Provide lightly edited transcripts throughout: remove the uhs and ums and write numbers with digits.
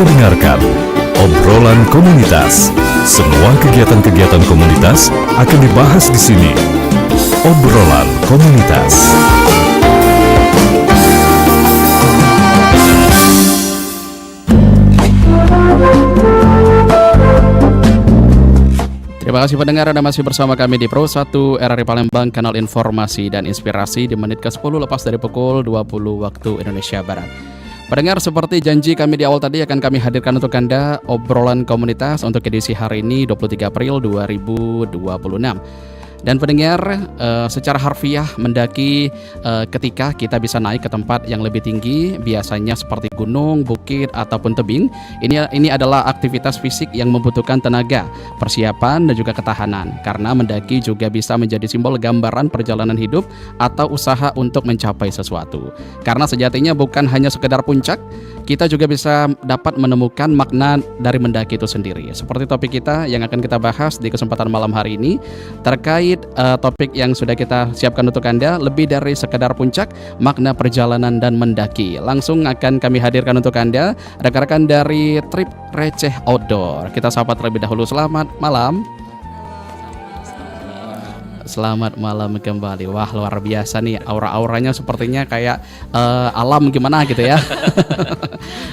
mendengarkan obrolan komunitas. Semua kegiatan-kegiatan komunitas akan dibahas di sini. Obrolan komunitas. Terima kasih pendengar, Anda masih bersama kami di Pro 1 RRI Palembang, kanal informasi dan inspirasi di menit ke-10 lepas dari pukul 20 waktu Indonesia Barat. Pendengar, seperti janji kami di awal tadi akan kami hadirkan untuk Anda obrolan komunitas untuk edisi hari ini 23 April 2026. Dan pendengar, secara harfiah mendaki ketika kita bisa naik ke tempat yang lebih tinggi, biasanya seperti gunung, bukit, ataupun tebing. Ini adalah aktivitas fisik yang membutuhkan tenaga, persiapan, dan juga ketahanan. Karena mendaki juga bisa menjadi simbol gambaran perjalanan hidup atau usaha untuk mencapai sesuatu. Karena sejatinya bukan hanya sekedar puncak, kita juga bisa dapat menemukan makna dari mendaki itu sendiri. Seperti topik kita yang akan kita bahas di kesempatan malam hari ini, terkait topik yang sudah kita siapkan untuk Anda, lebih dari sekedar puncak, makna perjalanan dan mendaki. Langsung akan kami hadirkan untuk Anda rekan-rekan dari Trip Receh Outdoor. Kita sapa terlebih dahulu. Selamat malam. Selamat malam kembali. Wah, luar biasa nih, aura-auranya sepertinya kayak alam gimana gitu ya.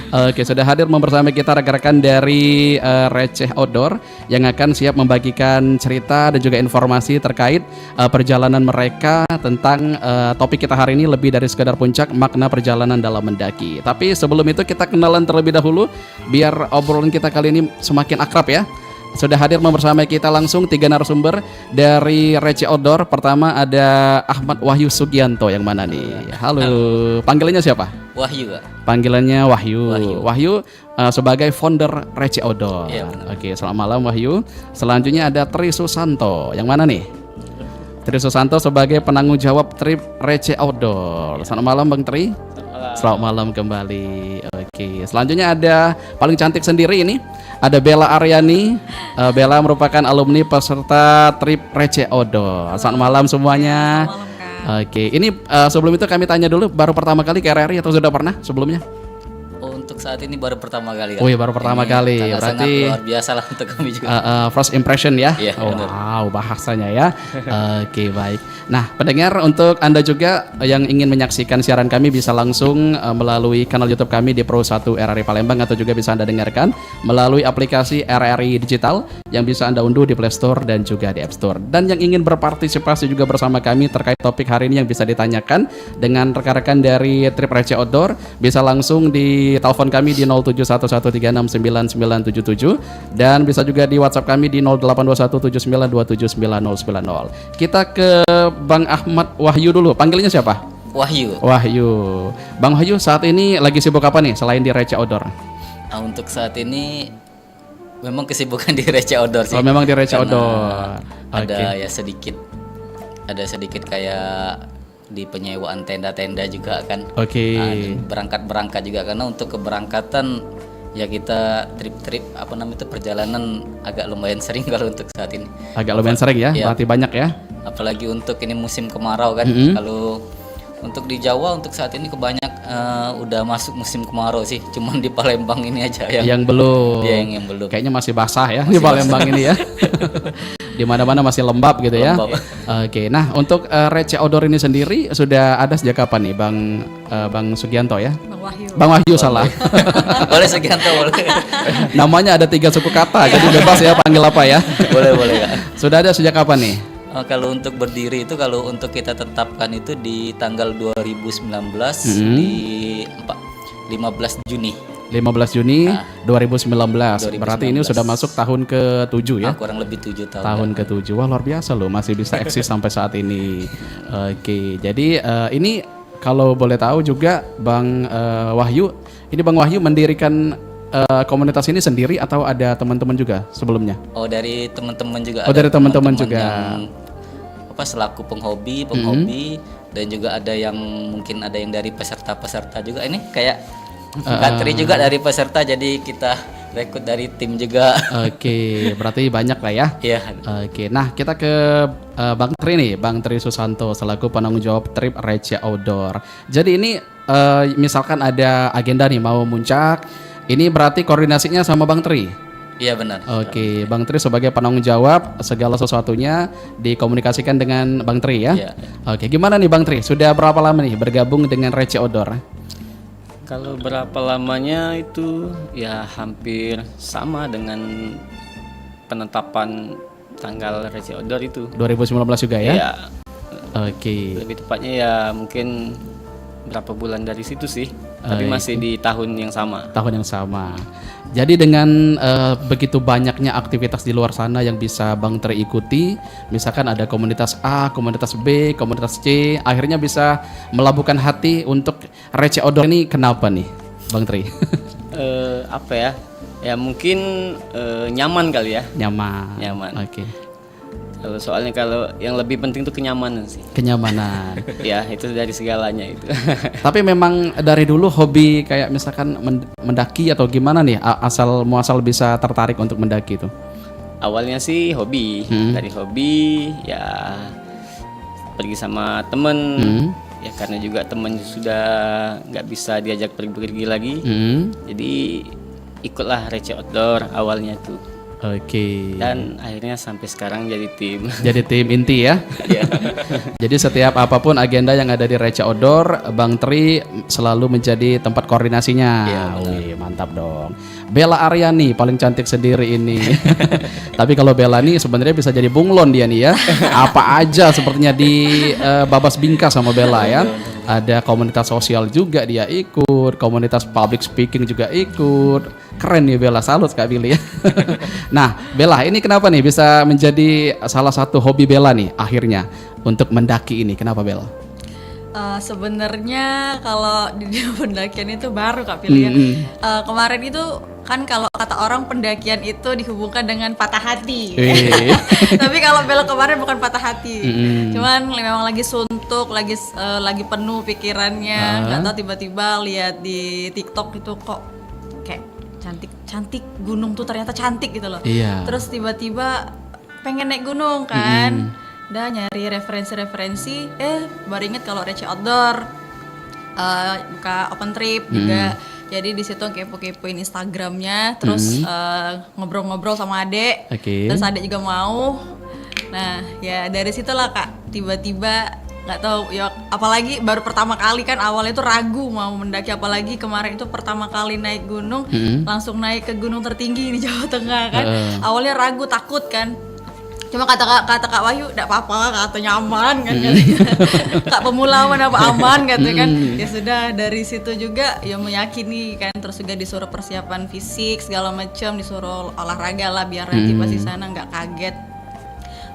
Oke, sudah hadir bersama kita rekan-rekan dari Receh Outdoor yang akan siap membagikan cerita dan juga informasi terkait perjalanan mereka tentang topik kita hari ini, lebih dari sekedar puncak, makna perjalanan dalam mendaki. Tapi sebelum itu kita kenalan terlebih dahulu biar obrolan kita kali ini semakin akrab ya. Sudah hadir bersama kita langsung 3 narasumber dari Receh Outdoor. Pertama ada Ahmad Wahyu Sugianto, yang mana nih? Halo. Panggilannya siapa? Wahyu, Kak. Panggilannya Wahyu. Wahyu sebagai founder Receh Outdoor. Iya, oke, selamat malam Wahyu. Selanjutnya ada Tri Susanto. Yang mana nih? Tri Susanto sebagai penanggung jawab Trip Receh Outdoor. Selamat malam Bang Tri. Selamat malam kembali. Oke, selanjutnya ada paling cantik sendiri ini. Ada Bella Aryani. Bella merupakan alumni peserta Trip Receh Outdoor. Selamat malam semuanya. Selamat malam, Kak. Oke, ini sebelum itu kami tanya dulu, baru pertama kali ke RRI atau sudah pernah sebelumnya? Untuk saat ini baru pertama kali, Kak. Oh iya, baru pertama kali. Berarti Berarti luar biasa lah untuk kami juga. first impression ya. Iya, benar. Wow, bahasanya ya. Oke, baik. Nah, pendengar, untuk Anda juga yang ingin menyaksikan siaran kami bisa langsung melalui kanal YouTube kami di Pro 1 RRI Palembang, atau juga bisa Anda dengarkan melalui aplikasi RRI Digital yang bisa Anda unduh di Play Store dan juga di App Store. Dan yang ingin berpartisipasi juga bersama kami terkait topik hari ini yang bisa ditanyakan dengan rekan-rekan dari Trip Receh Outdoor, bisa langsung di telepon kami di 0711369977 dan bisa juga di WhatsApp kami di 082179279090. Kita ke Bang Ahmad Wahyu dulu. Panggilannya siapa? Wahyu. Wahyu. Bang Wahyu saat ini lagi sibuk apa nih selain di Receh Outdoor? Nah, untuk saat ini memang kesibukan di Receh Outdoor sih. Oh, memang di Receh Karena Outdoor. Ada Oke. ya sedikit kayak di penyewaan tenda-tenda juga kan. Oke. Berangkat juga, karena untuk keberangkatan ya kita trip apa namanya itu perjalanan agak lumayan sering kalau untuk saat ini. Agak lumayan sering ya, Iya. berarti banyak ya. Apalagi untuk ini musim kemarau kan. Kalau untuk di Jawa untuk saat ini udah masuk musim kemarau sih. Cuman di Palembang ini aja Yang belum. ya, yang belum. Kayaknya masih basah ya di Palembang ini ya. Di mana-mana masih lembab gitu ya. Lembab. Oke, nah untuk Receh Outdoor ini sendiri sudah ada sejak kapan nih Bang Sugianto ya? Bang Wahyu. Bang Wahyu salah. Boleh Sugianto boleh. Namanya ada 3 suku kata, jadi bebas ya panggil apa ya. boleh Kak. Sudah ada sejak kapan nih? Kalau untuk berdiri itu, kalau untuk kita tetapkan itu di tanggal 2019 di 15 Juni. 15 Juni Nah, 2019. Berarti ini 2019. sudah masuk tahun ke-7 ya? Kurang lebih 7 tahun. Tahun ke-7. Wah, luar biasa loh, masih bisa eksis sampai saat ini. Oke, jadi ini kalau boleh tahu juga Bang Wahyu, ini Bang Wahyu mendirikan komunitas ini sendiri atau ada teman-teman juga sebelumnya? Oh, dari teman-teman juga. Oh, ada dari teman-teman juga. yang selaku penghobi dan juga ada yang mungkin ada yang dari peserta juga. Ini kayak Katri juga dari peserta, jadi kita rekrut dari tim juga. Oke, berarti banyak lah ya. Iya. Oke, nah kita ke Bang Tri nih, Bang Tri Susanto selaku penanggung jawab Trip Receh Outdoor. Jadi ini misalkan ada agenda nih mau muncak, Ini berarti koordinasinya sama Bang Tri. Iya benar. Oke, Bang Tri sebagai penanggung jawab segala sesuatunya dikomunikasikan dengan Bang Tri ya. Iya. Oke, gimana nih Bang Tri? Sudah berapa lama nih bergabung dengan Rece Odor? Kalau berapa lamanya itu ya hampir sama dengan penetapan tanggal Rece Odor itu. 2019 juga ya? Ya, Oke. lebih tepatnya ya mungkin berapa bulan dari situ sih. Tapi iya. masih di tahun yang sama. Tahun yang sama. Jadi dengan begitu banyaknya aktivitas di luar sana yang bisa Bang Tri ikuti, misalkan ada komunitas A, komunitas B, komunitas C, akhirnya bisa melabuhkan hati untuk Rece Odor ini kenapa nih, Bang Tri? Apa ya? Ya mungkin nyaman kali ya. Nyaman. Nyaman. Oke. Kalau yang lebih penting tuh kenyamanan sih. Kenyamanan. Ya itu dari segalanya itu. Tapi memang dari dulu hobi kayak misalkan mendaki atau gimana nih, asal muasal bisa tertarik untuk mendaki itu? Awalnya sih hobi, dari hobi ya pergi sama temen, ya karena juga temen sudah nggak bisa diajak pergi lagi, jadi ikutlah Rece Outdoor awalnya tuh. Oke. Dan akhirnya sampai sekarang jadi tim. Jadi tim inti ya. Jadi setiap apapun agenda yang ada di Rece Outdoor, Bang Tri selalu menjadi tempat koordinasinya. Wih, mantap dong. Bella Aryani paling cantik sendiri ini. Tapi kalau Bella nih sebenarnya bisa jadi bunglon dia nih ya. Apa aja sepertinya di babas bingkas sama Bella ya. Ada komunitas sosial juga dia ikut, komunitas public speaking juga ikut. Keren nih Bella, salut Kak Billy ya. Nah, Bella ini kenapa nih bisa menjadi salah satu hobi Bella nih akhirnya untuk mendaki ini? Kenapa Bella? Sebenarnya kalau di dunia pendakian itu baru Kak Pilih ya. Kemarin itu kan kalau kata orang pendakian itu dihubungkan dengan patah hati. Tapi kalau Bella kemarin bukan patah hati, cuman memang lagi suntuk, lagi penuh pikirannya. Nggak tahu tiba-tiba lihat di TikTok itu kok kayak cantik gunung tuh ternyata cantik gitu loh. Iya. Terus tiba-tiba pengen naik gunung kan. Udah nyari referensi, baru inget kalau Rece Outdoor buka open trip juga. Jadi di situ kepo-kepoin Instagramnya, terus ngobrol-ngobrol sama adek. Terus adek juga mau. Nah ya dari situlah Kak, tiba-tiba nggak tahu ya, apalagi baru pertama kali kan, awalnya tuh ragu mau mendaki, apalagi kemarin itu pertama kali naik gunung, langsung naik ke gunung tertinggi di Jawa Tengah kan. Awalnya ragu, takut kan. Cuma kata Kak Wahyu, enggak apa-apa, katanya aman kan, Kak pemula aman katanya kan. Ya sudah, dari situ juga ya meyakini kan, terus juga disuruh persiapan fisik segala macam, disuruh olahraga lah biar nanti pas di sana nggak kaget.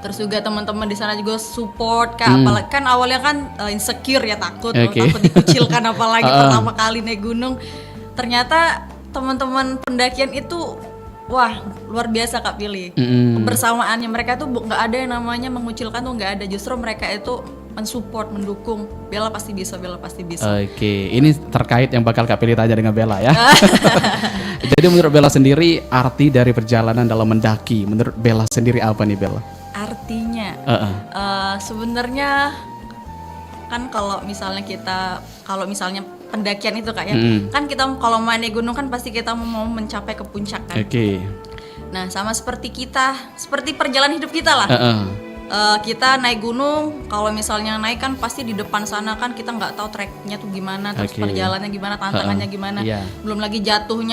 Terus juga teman-teman di sana juga support Kak, apalagi kan awalnya kan insecure ya, takut dikucilkan apalagi pertama kali naik gunung. Ternyata teman-teman pendakian itu wah luar biasa Kak Pilih. Kebersamaannya mereka tuh nggak ada yang namanya mengucilkan tuh nggak ada, justru mereka itu mensupport, mendukung. Bella pasti bisa. Oke, ini terkait yang bakal Kak Pilih tanya dengan Bella ya. Jadi menurut Bella sendiri arti dari perjalanan dalam mendaki, menurut Bella sendiri apa nih Bella? Artinya sebenarnya kan kalau misalnya pendakian itu Kak ya, kan kita kalau main di gunung kan pasti kita mau mencapai ke puncak kan. Nah sama seperti perjalanan hidup kita lah. Kita naik gunung, kalau misalnya naik kan pasti di depan sana kan kita nggak tahu treknya tuh gimana, terus perjalanannya gimana, tantangannya gimana. Belum lagi jatuh,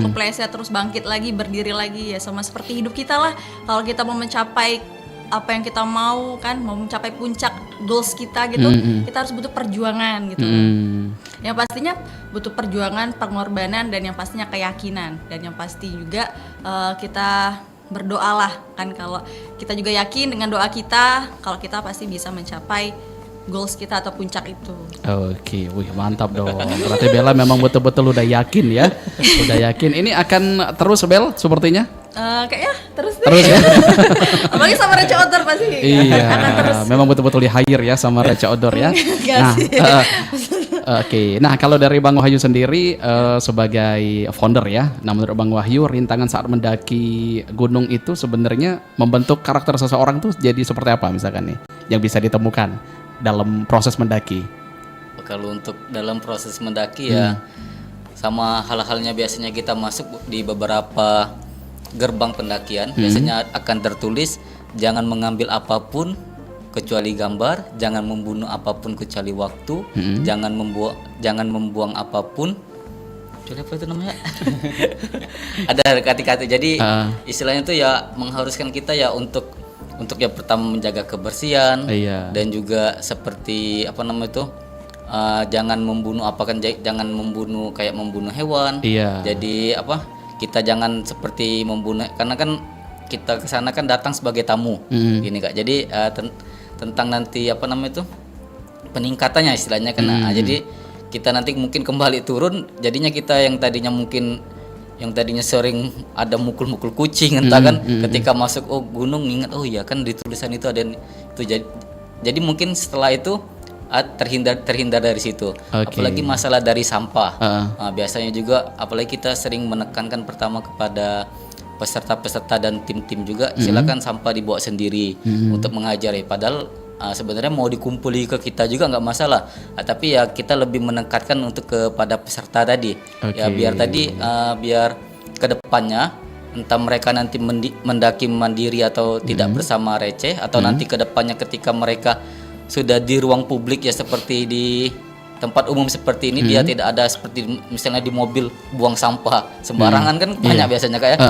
kepleset, terus bangkit lagi, berdiri lagi. Ya sama seperti hidup kita lah. Kalau kita mau mencapai apa yang kita mau kan, mau mencapai puncak goals kita gitu, kita harus butuh perjuangan gitu. Yang pastinya butuh perjuangan, pengorbanan, dan yang pastinya keyakinan, dan yang pasti juga kita berdoalah kan, kalau kita juga yakin dengan doa kita kalau kita pasti bisa mencapai goals kita atau puncak itu. Oke, wih mantap dong. Berarti Bella memang betul-betul udah yakin ya. Udah yakin. Ini akan terus Bel sepertinya? Kayaknya terus ya. Apalagi sama Rece Outdoor pasti. Iya. Akan terus. Memang betul-betul di hire ya sama Rece Outdoor ya. Nah, Oke, nah kalau dari Bang Wahyu sendiri sebagai founder ya, nah menurut Bang Wahyu rintangan saat mendaki gunung itu sebenarnya membentuk karakter seseorang tuh jadi seperti apa misalkan nih yang bisa ditemukan dalam proses mendaki? Kalau untuk dalam proses mendaki ya sama hal-halnya biasanya kita masuk di beberapa gerbang pendakian biasanya akan tertulis jangan mengambil apapun kecuali gambar, jangan membunuh apapun kecuali waktu, jangan membuang apapun. Kecuali apa itu namanya? Ada kata-kata. Jadi istilahnya itu ya mengharuskan kita ya untuk ya pertama menjaga kebersihan dan juga seperti apa namanya itu jangan membunuh jangan membunuh kayak membunuh hewan. Jadi kita jangan seperti membunuh karena kan kita ke sana kan datang sebagai tamu. Gini Kak. Jadi tentang nanti apa namanya itu peningkatannya istilahnya kan. Jadi kita nanti mungkin kembali turun jadinya kita yang tadinya sering ada mukul-mukul kucing entah kan ketika masuk gunung ingat iya kan di tulisan itu ada itu jadi mungkin setelah itu terhindar dari situ. Apalagi masalah dari sampah. Biasanya juga apalagi kita sering menekankan pertama kepada peserta-peserta dan tim-tim juga silakan sampah dibawa sendiri untuk mengajari. Padahal sebenarnya mau dikumpuli ke kita juga nggak masalah. Tapi ya kita lebih menekankan untuk kepada peserta tadi. Ya biar kedepannya entah mereka nanti mendaki mandiri atau tidak bersama receh atau nanti kedepannya ketika mereka sudah di ruang publik ya seperti di tempat umum seperti ini dia tidak ada seperti misalnya di mobil buang sampah sembarangan kan banyak biasanya kayak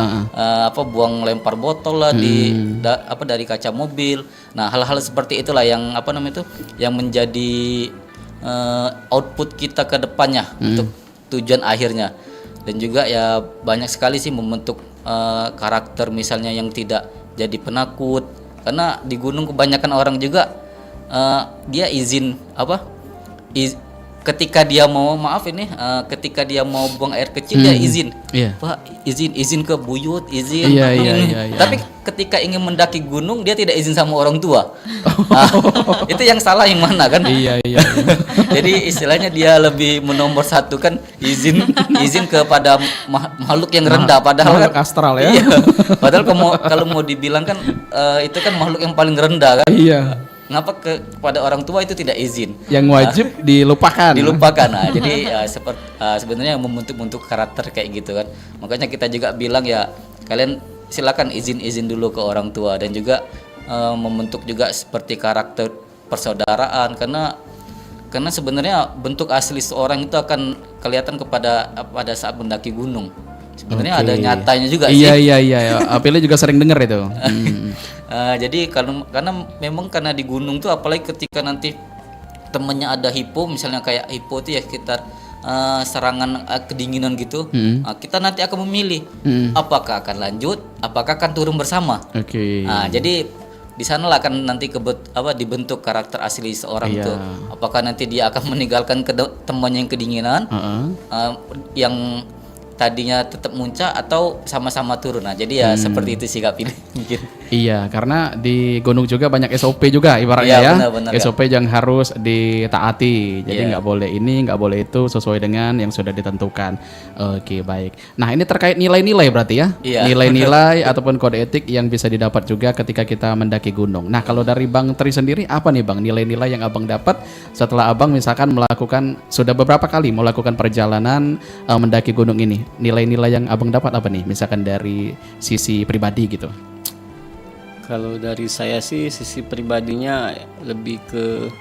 buang lempar botol lah dari kaca mobil. Nah hal-hal seperti itulah yang yang menjadi output kita ke depannya untuk tujuan akhirnya. Dan juga ya banyak sekali sih membentuk karakter misalnya yang tidak jadi penakut karena di gunung kebanyakan orang juga dia ketika dia mau ketika dia mau buang air kecil dia izin Pak izin ke buyut izin tapi ketika ingin mendaki gunung dia tidak izin sama orang tua. Itu yang salah yang mana kan? Jadi istilahnya dia lebih menomor satu kan izin kepada makhluk yang rendah padahal makhluk astral ya. Padahal kalau mau dibilang kan itu kan makhluk yang paling rendah kan. Ngapa kepada orang tua itu tidak izin? Yang wajib dilupakan. Nah, jadi sebenarnya membentuk karakter kayak gitu kan. Makanya kita juga bilang ya kalian silakan izin dulu ke orang tua dan juga membentuk juga seperti karakter persaudaraan karena sebenarnya bentuk asli seorang itu akan kelihatan pada saat mendaki gunung. Sebenarnya ada nyatanya juga sih. Iya. Apilnya juga sering dengar itu. Jadi karena di gunung tuh apalagi ketika nanti temennya ada hipo misalnya kayak hipo itu ya sekitar serangan kedinginan gitu. Kita nanti akan memilih apakah akan lanjut, apakah akan turun bersama. Jadi di sana lah akan nanti dibentuk karakter asli seorang itu. Apakah nanti dia akan meninggalkan temannya yang kedinginan, yang tadinya tetap muncak atau sama-sama turun. Nah, jadi ya seperti itu sih Kak Pilih mungkin. Iya, karena di gunung juga banyak SOP juga ibaratnya ya. Benar, SOP yang harus ditaati. Jadi nggak boleh ini, nggak boleh itu sesuai dengan yang sudah ditentukan. Oke, baik. Nah, ini terkait nilai-nilai berarti ya. Nilai-nilai ataupun kode etik yang bisa didapat juga ketika kita mendaki gunung. Nah, kalau dari Bang Tri sendiri apa nih Bang nilai-nilai yang Abang dapat setelah Abang misalkan sudah beberapa kali melakukan perjalanan mendaki gunung ini? Nilai-nilai yang Abang dapat apa nih? Misalkan dari sisi pribadi gitu. Kalau dari saya sih sisi pribadinya lebih ke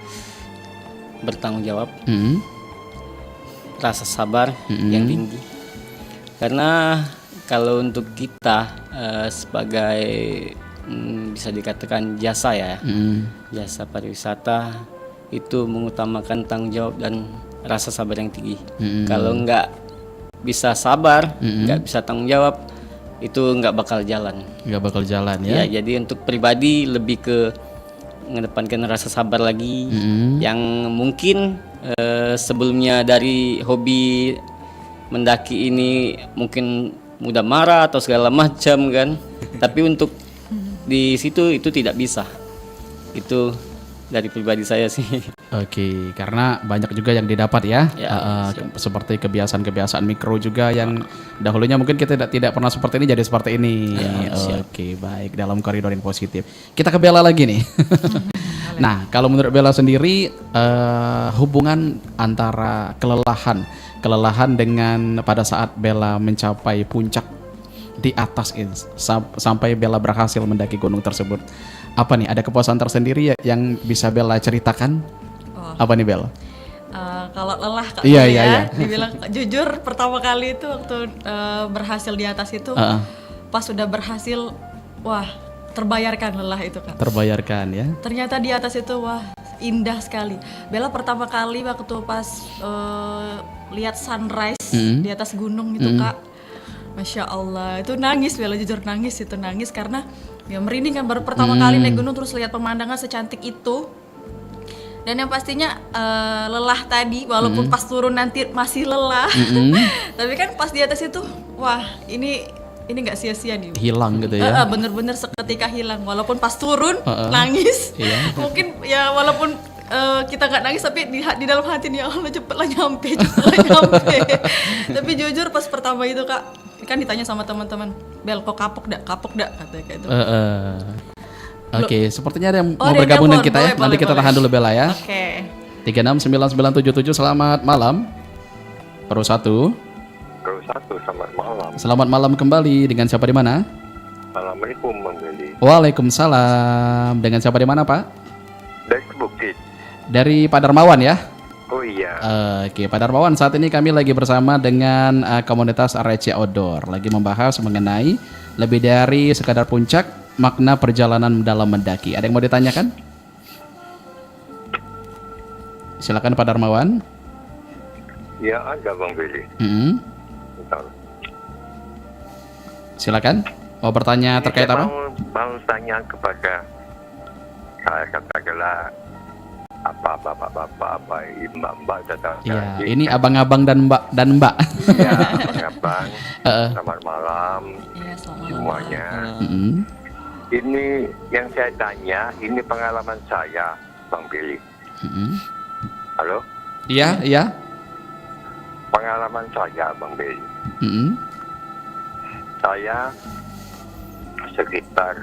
bertanggung jawab, rasa sabar yang tinggi. Karena kalau untuk kita sebagai bisa dikatakan jasa ya, jasa pariwisata itu mengutamakan tanggung jawab dan rasa sabar yang tinggi. Kalau nggak bisa sabar, nggak bisa tanggung jawab, itu nggak bakal jalan. Ya. Jadi untuk pribadi lebih ke mengedepankan rasa sabar lagi, yang mungkin sebelumnya dari hobi mendaki ini mungkin mudah marah atau segala macam kan, tapi untuk di situ itu tidak bisa. Itu dari pribadi saya sih. Oke, karena banyak juga yang didapat ya, seperti kebiasaan-kebiasaan mikro juga yang dahulunya mungkin kita tidak pernah seperti ini jadi seperti ini. Oke, baik, dalam koridor yang positif. Kita ke Bella lagi nih. Nah, kalau menurut Bella sendiri, hubungan antara kelelahan dengan pada saat Bella mencapai puncak di atas ini, sampai Bella berhasil mendaki gunung tersebut, apa nih? Ada kepuasan tersendiri yang bisa Bella ceritakan? Oh. Apa nih Bella? Kalau lelah Kak, Iya, dulu iya, ya, iya. dibilang jujur pertama kali itu waktu berhasil di atas itu, pas sudah berhasil, wah terbayarkan lelah itu Kak. Terbayarkan ya. Ternyata di atas itu wah indah sekali. Bella pertama kali waktu pas lihat sunrise di atas gunung itu Kak, Masya Allah itu nangis, Bella jujur nangis karena ya merinding kan, baru pertama kali naik gunung terus lihat pemandangan secantik itu. Dan yang pastinya lelah tadi, walaupun pas turun nanti masih lelah, tapi kan pas di atas itu, wah ini nggak sia-sia nih. Hilang gitu ya. Bener-bener seketika hilang, walaupun pas turun nangis, mungkin ya walaupun kita nggak nangis tapi di dalam hati nih, ya Allah cepetlah nyampe. Tapi jujur pas pertama itu Kak, kan ditanya sama teman-teman, Bel kok kapok dak katanya kayak gitu. Oke, sepertinya ada yang mau ada yang bergabung dengan nelpon. kita ya. Boleh, Nanti kita boleh. tahan dulu Bella ya. Oke. 369977, selamat malam. Pro 1. Terus satu, selamat malam. Selamat malam kembali. Dengan siapa di mana? Assalamualaikum Bang Beli. Waalaikumsalam. Dengan siapa di mana, Pak? Dari Bukit. Dari Pak Darmawan ya. Oh iya. Oke, Pak Darmawan, saat ini kami lagi bersama dengan komunitas RC Outdoor, lagi membahas mengenai lebih dari sekadar puncak, makna perjalanan dalam mendaki. Ada yang mau ditanyakan? Silakan Pak Darmawan. Ya ada Bang Beli. Bentar. Silakan. Mau bertanya Ini terkait saya apa? Mau tanya kepada saya katakanlah apa bapak-bapak, apa mbak-mbak tetap. Iya, ini abang-abang dan mbak. Ya, abang. Selamat malam Iya, selamat malam. semuanya. Mm-mm. Ini yang saya tanya, ini pengalaman saya, Bang Billy. Mm-mm. Halo? Iya. Pengalaman saya, Bang Billy. Mm-mm. Saya sekitar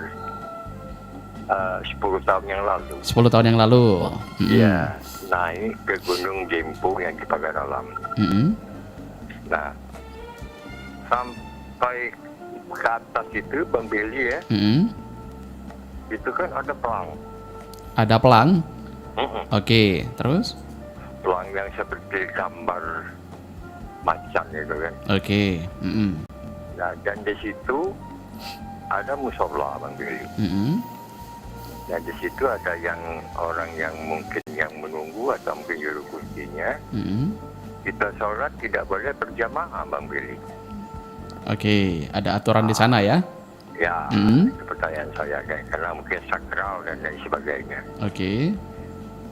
10 tahun yang lalu. 10 tahun yang lalu. Mm-mm. Ya, naik ke Gunung Dempo yang di Pagaralam. Mm-mm. Nah, sampai ke atas itu, Bang Billy ya, Mm-mm. itu kan ada pelang. Ada pelang. Mm-mm. Oke, terus? Pelang yang seperti gambar macan gitu kan. Oke. Mm-mm. Nah, dan di situ ada musola, Bang Billy. Mm-mm. Nah, di situ ada yang orang yang mungkin yang menunggu atau mungkin juru kuncinya. Mm-mm. Kita sholat tidak boleh berjamaah, Bang Billy. Oke, ada aturan di sana ya? Ya, Mm. itu pertanyaan saya kan, karena mungkin sakral dan lain sebagainya. Oke.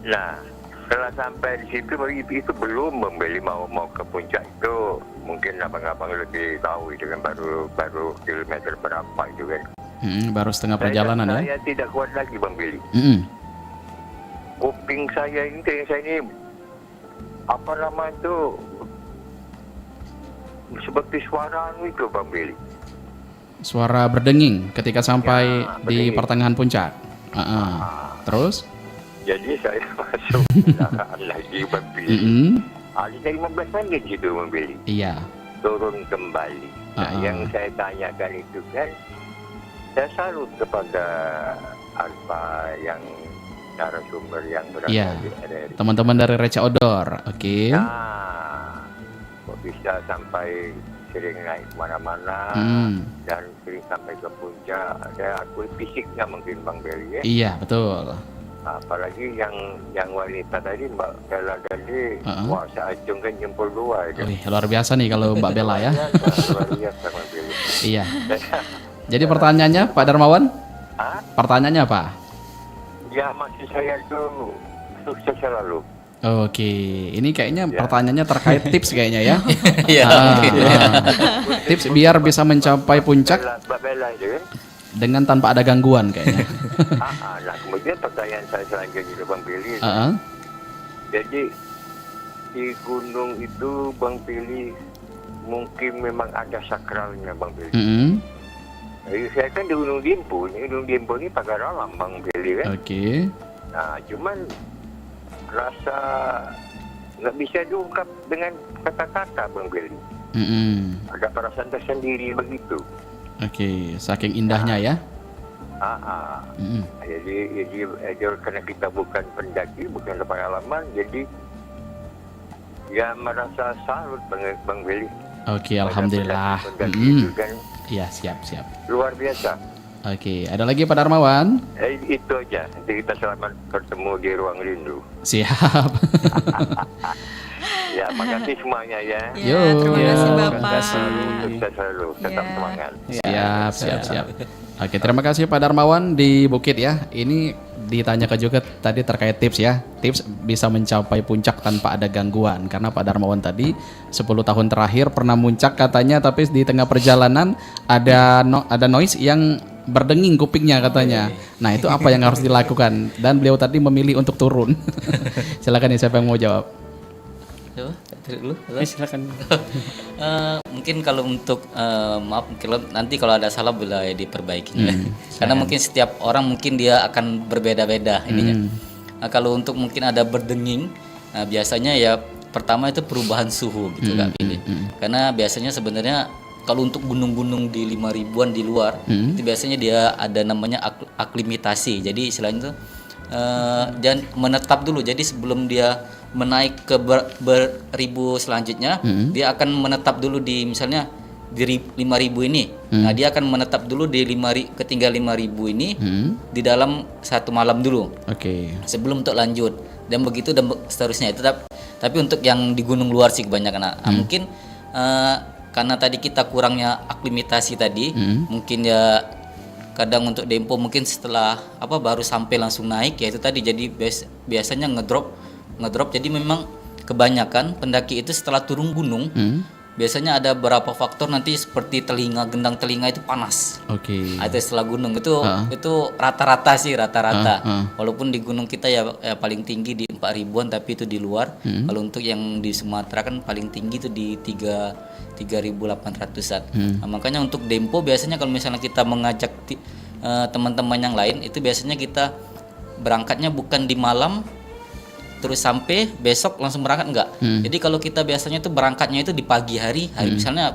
Nah, setelah sampai di situ, itu belum membeli mau ke puncak itu. Mungkin abang-abang lebih tahu itu kan baru kilometer berapa itu kan. Baru setengah perjalanan ya? Saya tidak kuat lagi, Bang Billy. Mm-mm. Kuping saya ini apa nama itu seperti suara itu, Bang Billy. Suara berdenging ketika sampai Ya, di berdenging. pertengahan puncak. Terus? Jadi saya masuk belakangan lagi, Bang Billy. Mm-mm. Ada 15 menit gitu, Bang Billy. Iya. Turun kembali. Nah, yang saya tanyakan itu kan, saya salut kepada apa yang narasumber yang berada Iya. di RRI. Teman-teman dari RC Outdoor. Oke. Nah, kok bisa sampai sering naik kemana-mana dan sering sampai ke puncak. Ada akui fisiknya mungkin, Bang Beli ya. Iya, betul. Apalagi yang wanita tadi, Mbak Bella tadi, wah saya acungkan jempol dua itu. Wih, luar biasa nih kalau Mbak Bella ya. Luar biasa, Bang Beli. Iya. Jadi pertanyaannya Pak Darmawan? Hah? Pertanyaannya apa? Ya, maksud saya itu sukses selalu. Oke, ini kayaknya pertanyaannya terkait tips kayaknya ya. Iya. Tips biar bisa mencapai puncak Mbak Bella itu kan. dengan tanpa ada gangguan kayaknya. Nah, kemudian pertanyaan saya selanjutnya, Bang Billy. Jadi di gunung itu, Bang Billy, mungkin memang ada sakralnya, Bang Billy. Saya kan di Gunung Dempo. Gunung Dempo ini Pagaralam, Bang Billy kan. Oke. Nah, cuman rasa nggak bisa diungkap dengan kata-kata, Bang Billy. Ada perasaan tersendiri begitu. Oke, saking indahnya ya. Jadi karena kita bukan pendaki, bukan pengalaman, jadi ya merasa salut Bang Billy. Oke, alhamdulillah. Pendaki itu kan Iya, siap. luar biasa. Oke, ada lagi Pak Darmawan? Itu aja. Nanti kita selamat bertemu di ruang rindu. Siap. Ya, makasih semuanya ya. Ya, terima kasih Bapak. terima kasih. Sukses selalu, tetap Ya. semangat. Siap. Oke, terima kasih Pak Darmawan di Bukit ya. Ini ditanyakan juga tadi terkait tips ya. Tips bisa mencapai puncak tanpa ada gangguan. Karena Pak Darmawan tadi 10 tahun terakhir pernah muncak katanya, tapi di tengah perjalanan ada noise yang berdenging kupingnya katanya. Nah, itu apa yang harus dilakukan? Dan beliau tadi memilih untuk turun. Silakan ya, siapa yang mau jawab? Coba, dulu. Silakan. Mungkin kalau untuk maaf nanti kalau ada salah boleh diperbaiki karena mungkin setiap orang mungkin dia akan berbeda-beda ininya. Nah, kalau untuk mungkin ada berdenging, biasanya ya pertama itu perubahan suhu gitu Kak Billy. Karena biasanya sebenarnya kalau untuk gunung-gunung di 5.000-an di luar itu biasanya dia ada namanya aklimatasi. Jadi istilahnya itu dan menetap dulu. Jadi sebelum dia menaik ke beribu selanjutnya, dia akan menetap dulu di misalnya di 5.000 ini. Nah, dia akan menetap dulu di ketinggian 5.000 ini di dalam satu malam dulu. Oke. Sebelum untuk lanjut dan begitu dan seterusnya itu. Tapi untuk yang di gunung luar sih kebanyakan. Nah, mungkin karena tadi kita kurangnya aklimatasi tadi, mungkin ya kadang untuk dempo mungkin setelah baru sampai langsung naik ya itu tadi, jadi biasanya ngedrop. Jadi memang kebanyakan pendaki itu setelah turun gunung biasanya ada beberapa faktor nanti seperti gendang telinga itu panas. Oke. Itu setelah gunung itu rata-rata. Walaupun di gunung kita ya paling tinggi di 4.000-an, tapi itu di luar. Kalau untuk yang di Sumatera kan paling tinggi itu di 3.800-an. Nah, makanya untuk dempo biasanya kalau misalnya kita mengajak teman-teman yang lain itu biasanya kita berangkatnya bukan di malam terus sampai besok langsung berangkat, enggak. Jadi kalau kita biasanya itu berangkatnya itu di pagi hari misalnya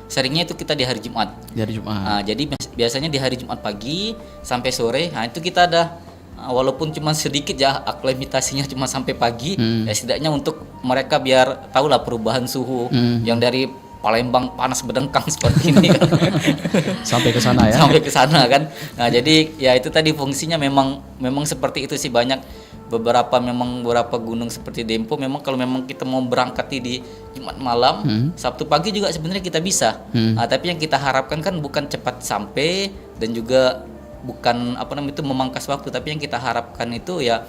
seringnya itu kita di hari Jumat. Nah, jadi biasanya di hari Jumat pagi sampai sore. Nah, itu kita ada walaupun cuma sedikit ya aklimatasinya cuma sampai pagi, ya setidaknya untuk mereka biar tahulah perubahan suhu yang dari Palembang panas berdengkang seperti ini kan. Sampai ke sana ya. Sampai ke sana kan. Nah, jadi ya itu tadi fungsinya memang seperti itu sih. Beberapa gunung seperti Dempo memang kalau memang kita mau berangkat di Jumat malam, Sabtu pagi juga sebenarnya kita bisa. Nah, tapi yang kita harapkan kan bukan cepat sampai dan juga bukan itu memangkas waktu, tapi yang kita harapkan itu ya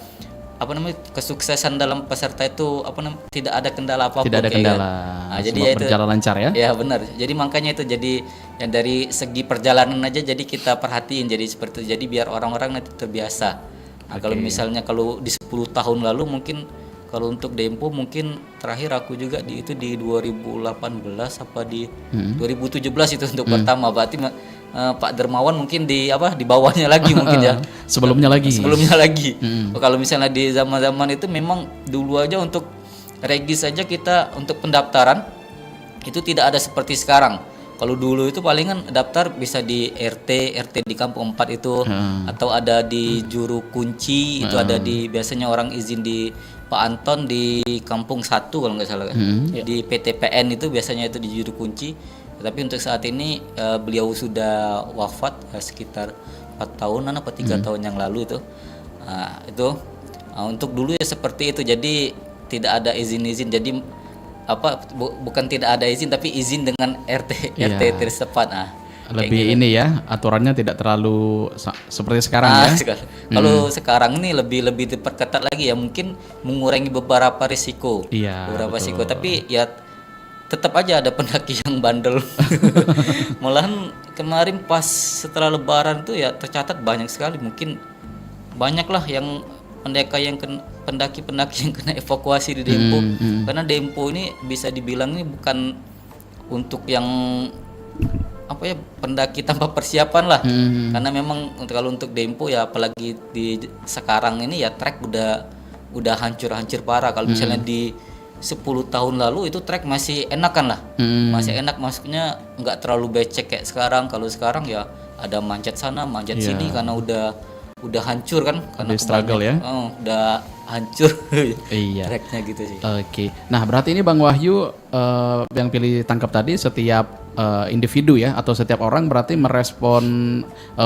kesuksesan dalam peserta itu tidak ada kendala apapun. Tidak ada kendala. Nah, jadi ya itu berjalan lancar ya. Ya benar. Jadi makanya itu jadi yang dari segi perjalanan aja jadi kita perhatiin jadi seperti itu. Jadi biar orang-orang nanti terbiasa. Nah, kalau misalnya di 10 tahun lalu mungkin kalau untuk Dempo mungkin terakhir aku juga di 2018 apa di 2017 itu untuk pertama. Berarti Pak Darmawan mungkin di bawahnya lagi mungkin ya. Sebelumnya lagi. Kalau misalnya di zaman-zaman itu memang dulu aja untuk regis saja kita untuk pendaftaran itu tidak ada seperti sekarang. Kalau dulu itu palingan daftar bisa di RT di kampung 4 itu atau ada di juru kunci itu ada biasanya orang izin di Pak Anton di kampung 1 kalau nggak salah di PTPN itu biasanya itu di juru kunci. Tapi untuk saat ini beliau sudah wafat sekitar 4 tahunan apa 3 tahun yang lalu itu. Untuk dulu ya seperti itu, jadi tidak ada izin-izin, jadi bukan tidak ada izin tapi izin dengan RT tersepat. Lebih ini ya, aturannya tidak terlalu seperti sekarang ya. Kalau sekarang ini lebih diperketat lagi ya, mungkin mengurangi beberapa risiko. Risiko, tapi ya tetap aja ada pendaki yang bandel. Malahan kemarin pas setelah Lebaran tuh ya tercatat banyak sekali, mungkin banyaklah yang pendaki yang kena evakuasi di Dempo. Karena Dempo ini bisa dibilang ini bukan untuk yang pendaki tanpa persiapan lah. Karena memang kalau untuk Dempo ya apalagi di sekarang ini ya trek udah hancur parah. Kalau misalnya di 10 tahun lalu itu trek masih enakan lah. Masih enak, maksudnya nggak terlalu becek kayak sekarang. Kalau sekarang ya ada manjat sana, manjat sini karena udah hancur kan, karena struggle ya. Udah hancur. Iya. Treknya gitu sih. Oke. Nah, berarti ini Bang Wahyu yang pilih tangkap tadi setiap individu ya atau setiap orang berarti merespon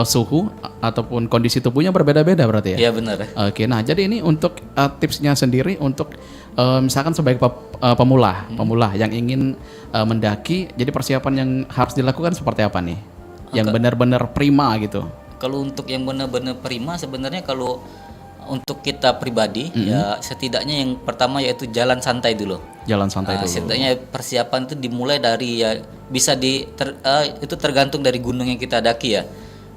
suhu ataupun kondisi tubuhnya berbeda-beda berarti ya? Iya benar. Oke. Nah, jadi ini untuk tipsnya sendiri untuk misalkan sebagai pemula yang ingin mendaki, jadi persiapan yang harus dilakukan seperti apa nih? Yang benar-benar prima gitu. Kalau untuk yang benar-benar prima sebenarnya kalau untuk kita pribadi ya setidaknya yang pertama yaitu jalan santai dulu. Jalan santai dulu. Setidaknya persiapan itu dimulai dari ya bisa itu tergantung dari gunung yang kita daki ya.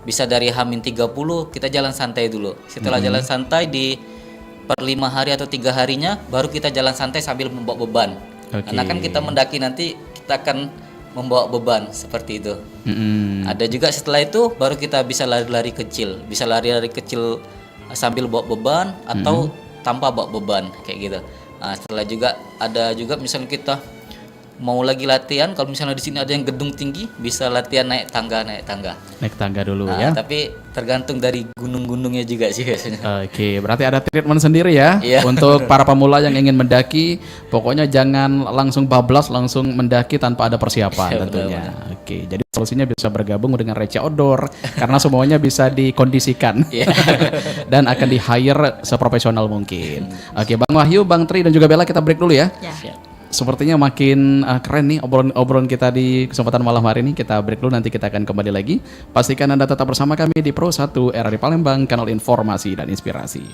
Bisa dari H-30 kita jalan santai dulu. Setelah jalan santai di per 5 hari atau 3 harinya baru kita jalan santai sambil membawa beban. Karena kan kita mendaki nanti kita akan membawa beban seperti itu. Ada juga setelah itu baru kita bisa lari-lari kecil, sambil bawa beban atau tanpa bawa beban kayak gitu. Nah, setelah juga ada juga misalnya kita mau lagi latihan, kalau misalnya di sini ada yang gedung tinggi bisa latihan naik tangga. Naik tangga dulu Nah, ya. Tapi tergantung dari gunung-gunungnya juga sih biasanya. Oke, berarti ada treatment sendiri ya Iya. untuk para pemula yang ingin mendaki. Pokoknya jangan langsung bablas, langsung mendaki tanpa ada persiapan Iya, tentunya. Oke, jadi solusinya bisa bergabung dengan Reci Outdoor karena semuanya bisa dikondisikan dan akan di-hire seprofesional mungkin. Oke, Bang Wahyu, Bang Tri dan juga Bella, kita break dulu ya. Sepertinya makin keren nih obrolan kita di kesempatan malam hari ini. Kita break dulu, nanti kita akan kembali lagi. Pastikan Anda tetap bersama kami di Pro 1 RRI Palembang, kanal informasi dan inspirasi.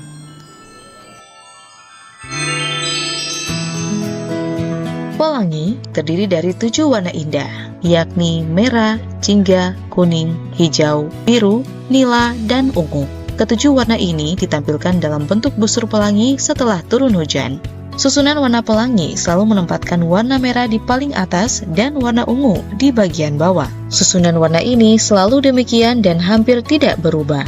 Pelangi terdiri dari 7 warna indah, yakni merah, jingga, kuning, hijau, biru, nila, dan ungu. Ketujuh warna ini ditampilkan dalam bentuk busur pelangi setelah turun hujan. Susunan warna pelangi selalu menempatkan warna merah di paling atas dan warna ungu di bagian bawah. Susunan warna ini selalu demikian dan hampir tidak berubah.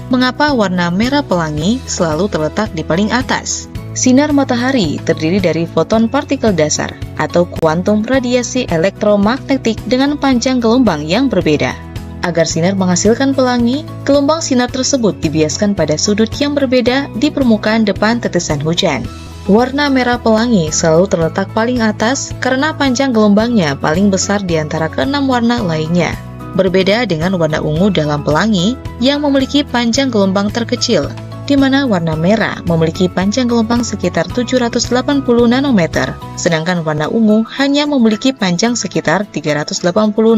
Mengapa warna merah pelangi selalu terletak di paling atas? Sinar matahari terdiri dari foton partikel dasar atau kuantum radiasi elektromagnetik dengan panjang gelombang yang berbeda. Agar sinar menghasilkan pelangi, gelombang sinar tersebut dibiaskan pada sudut yang berbeda di permukaan depan tetesan hujan. Warna merah pelangi selalu terletak paling atas karena panjang gelombangnya paling besar di antara keenam warna lainnya. Berbeda dengan warna ungu dalam pelangi yang memiliki panjang gelombang terkecil, di mana warna merah memiliki panjang gelombang sekitar 780 nanometer, sedangkan warna ungu hanya memiliki panjang sekitar 380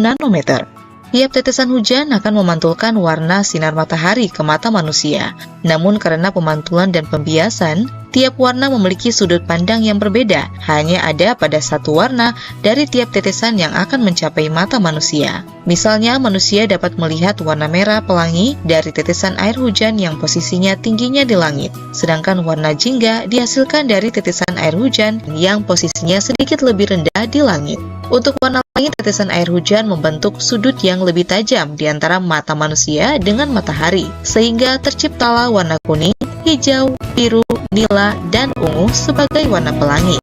nanometer. Tiap tetesan hujan akan memantulkan warna sinar matahari ke mata manusia. Namun karena pemantulan dan pembiasan, tiap warna memiliki sudut pandang yang berbeda. Hanya ada pada satu warna dari tiap tetesan yang akan mencapai mata manusia. Misalnya, manusia dapat melihat warna merah pelangi dari tetesan air hujan yang posisinya tingginya di langit. Sedangkan warna jingga dihasilkan dari tetesan air hujan yang posisinya sedikit lebih rendah di langit. Untuk warna langit, tetesan air hujan membentuk sudut yang lebih tajam di antara mata manusia dengan matahari, sehingga terciptalah warna kuning, hijau, biru, nila, dan ungu sebagai warna pelangi.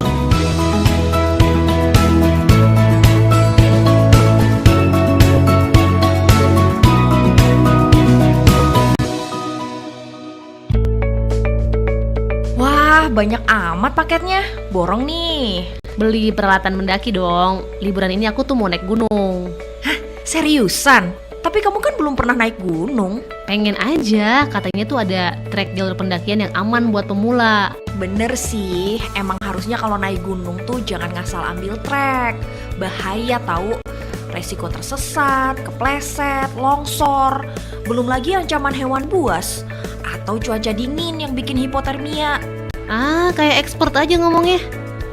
Wah, banyak amat paketnya. Borong nih. Beli peralatan mendaki dong. Liburan ini aku tuh mau naik gunung. Hah? Seriusan? Tapi kamu kan belum pernah naik gunung. Pengen aja, katanya tuh ada trek jalur pendakian yang aman buat pemula. Bener sih, emang harusnya kalau naik gunung tuh jangan ngasal ambil trek. Bahaya tahu. Resiko tersesat, kepleset, longsor. Belum lagi ancaman hewan buas atau cuaca dingin yang bikin hipotermia. Ah, kayak expert aja ngomongnya.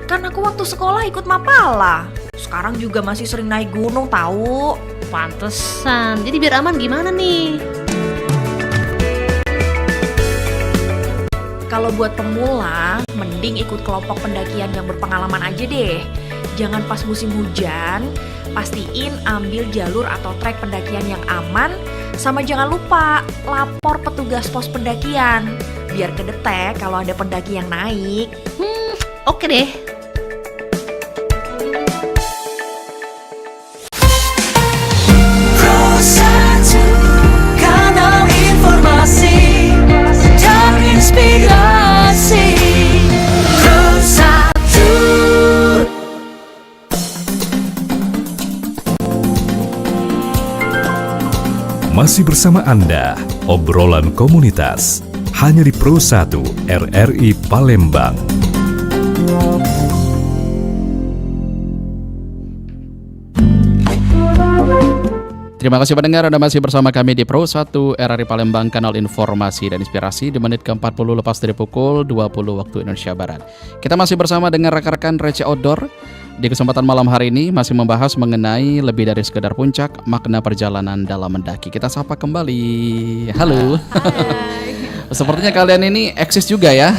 Kan aku waktu sekolah ikut Mapala. Sekarang juga masih sering naik gunung tahu. Pantesan. Jadi biar aman gimana nih? Kalau buat pemula, mending ikut kelompok pendakian yang berpengalaman aja deh. jangan pas musim hujan. Pastiin ambil jalur atau trek pendakian yang aman. Sama jangan lupa lapor petugas pos pendakian biar kedetek kalau ada pendaki yang naik. Oke deh. Kanal informasi dan inspirasi. Masih bersama Anda, obrolan komunitas, hanya di Pro 1 RRI Palembang. Terima kasih pendengar, Anda masih bersama kami di Pro 1 RRI Palembang, kanal informasi dan inspirasi di menit ke-40 lepas dari pukul 20 waktu Indonesia Barat. Kita masih bersama dengan rekan-rekan Receh Outdoor. Di kesempatan malam hari ini masih membahas mengenai lebih dari sekedar puncak, makna perjalanan dalam mendaki. Kita sapa kembali. Halo. Sepertinya kalian ini eksis juga ya.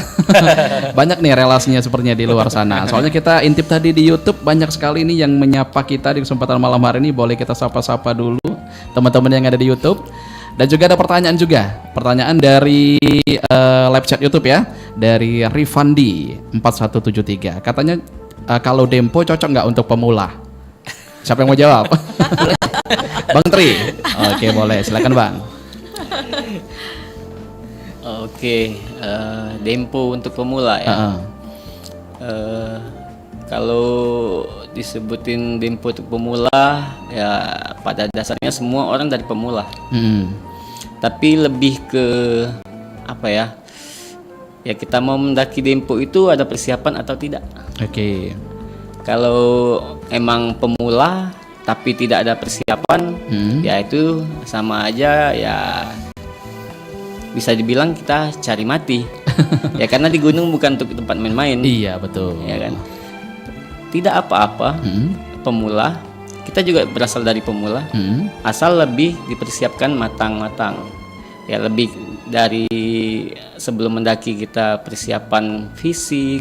Banyak nih relasinya sepertinya di luar sana. Soalnya kita intip tadi di YouTube, banyak sekali nih yang menyapa kita di kesempatan malam hari ini. Boleh kita sapa-sapa dulu teman-teman yang ada di YouTube. Dan juga ada pertanyaan juga. Pertanyaan dari live chat YouTube ya. Dari Rifandi 4173. Katanya kalau Dempo cocok nggak untuk pemula? Siapa yang mau jawab? Bang Tri. Oke, boleh. Silakan Bang. Oke, Dempo untuk pemula ya. Kalau disebutin Dempo untuk pemula, ya pada dasarnya semua orang dari pemula. Tapi lebih ke apa ya? Ya kita mau mendaki Dempo itu ada persiapan atau tidak? Oke. Kalau emang pemula tapi tidak ada persiapan, ya itu sama aja ya. Bisa dibilang kita cari mati. Ya karena di gunung bukan untuk tempat main-main. Iya betul. Ya kan. Tidak apa-apa. Pemula. Kita juga berasal dari pemula. Asal lebih dipersiapkan matang-matang. Ya lebih dari sebelum mendaki kita persiapan fisik,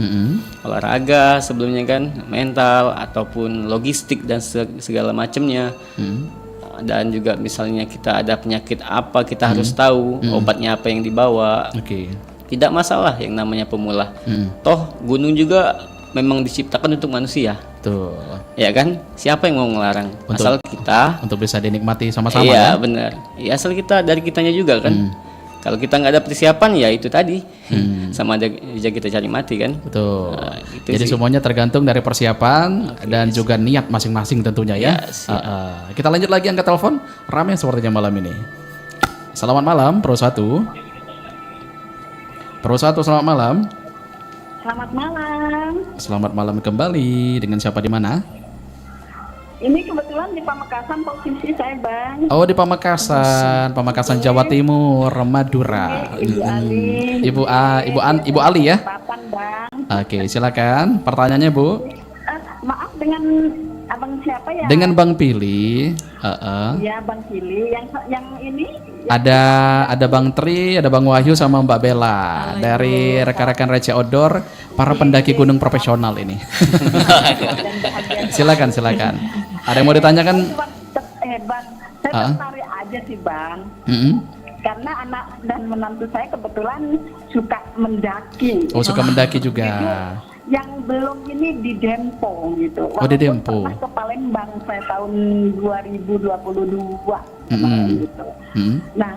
olahraga sebelumnya kan, mental ataupun logistik dan segala macamnya. Dan juga misalnya kita ada penyakit apa, kita harus tahu obatnya apa yang dibawa. Tidak masalah yang namanya pemula. Toh gunung juga memang diciptakan untuk manusia. Tuh. Ya kan? Siapa yang mau ngelarang? Asal kita untuk bisa dinikmati sama-sama. Iya, ya? benar. Ya asal kita dari kitanya juga kan. Kalau kita nggak ada persiapan ya itu tadi. Sama aja kita cari mati kan. Betul. Nah, gitu jadi sih. semuanya tergantung dari persiapan dan juga niat masing-masing tentunya ya. Kita lanjut lagi angkat telepon. Ramai sepertinya malam ini. Selamat malam Pro 1. Pro 1 selamat malam. Selamat malam. Selamat malam kembali. Dengan siapa di mana? Ini kebetulan di Pamekasan posisi saya, Bang. Oh, di Pamekasan Jawa Timur, Madura. Ibu Ali ya? Papan, Bang. Oke, silakan. Pertanyaannya, Bu. Maaf, dengan Abang siapa ya? Dengan Bang Pili. Ya, Bang Pili. Yang ini ada Bang Tri, ada Bang Wahyu sama Mbak Bella dari rekan-rekan Receh Outdoor, para pendaki gunung profesional ini. Silakan. Ada yang mau ditanyakan? Bang, saya tertarik aja sih, Bang. Karena anak dan menantu saya kebetulan suka mendaki. Oh, suka mendaki juga. Yang belum ini di Dempo gitu. Oh, di Dempo. Pernah ke Palembang saya tahun 2022 kemarin gitu. Nah,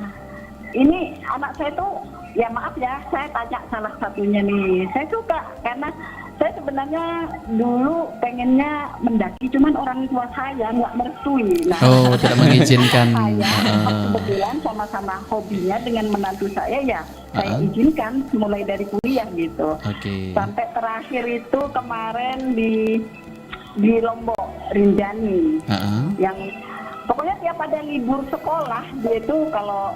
ini anak saya tuh, ya maaf ya, saya tanya salah satunya nih. Saya suka karena saya sebenarnya dulu pengennya mendaki, cuman orang tua saya nggak merestui. Nah, tidak mengizinkan. Kebetulan sama-sama hobinya dengan menantu saya ya, saya izinkan mulai dari kuliah gitu. Sampai terakhir itu kemarin di Lombok Rinjani, yang pokoknya tiap ada libur sekolah dia itu kalau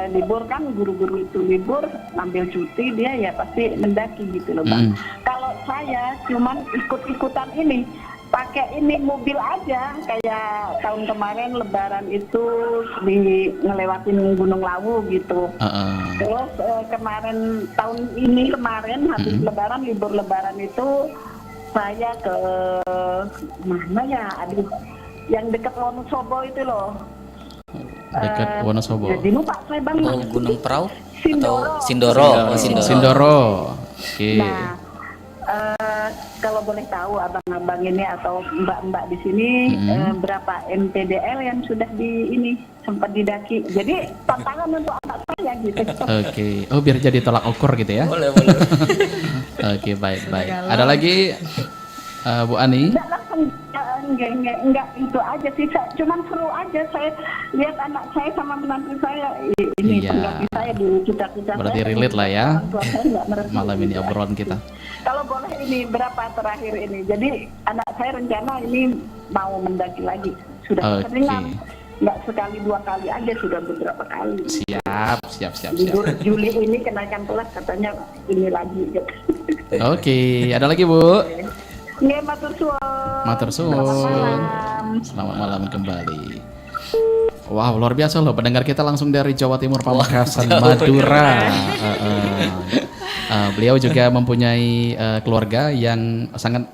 libur kan guru-guru itu libur ambil cuti dia ya pasti mendaki gitu loh Bang. Kalau saya cuman ikut-ikutan ini pakai ini mobil aja kayak tahun kemarin Lebaran itu ngelewatin Gunung Lawu gitu. Terus kemarin habis Lebaran libur Lebaran itu Saya ke mana ya? Aduh, yang dekat Wonosobo itu loh. Dekat Wonosobo. Jadi lupa saya bang. Oh, Gunung Prau Sindoro. atau Sindoro. Oh, Sindoro. Oke. Nah, kalau boleh tahu abang-abang ini atau mbak-mbak di sini berapa MTDL yang sudah sempat didaki. Jadi tantangan untuk anak saya gitu. Oke. Oh, biar jadi tolak ukur gitu ya. Boleh. Oke, baik. Ada lagi Bu Ani? Enggak langsung, enggak itu aja sih. Cuman seru aja saya lihat anak saya sama menantu saya. Ini pengganti saya di cita-cita. Berarti relate lah ya. Orang tua saya enggak merestui. Malam ini obrolan kita. Kalau boleh ini berapa terakhir ini. Jadi anak saya rencana ini mau mendaki lagi. Sudah seringan. Enggak sekali 2 kali aja, sudah beberapa kali. Siap. Di Juli ini kenaikan kelas katanya ini lagi gitu. Oke, ada lagi Bu? Nggih, matur suwun. Matur suwun. Selamat malam kembali. Wow, luar biasa loh pendengar kita langsung dari Jawa Timur, Pamekasan, Madura. Beliau juga mempunyai keluarga yang sangat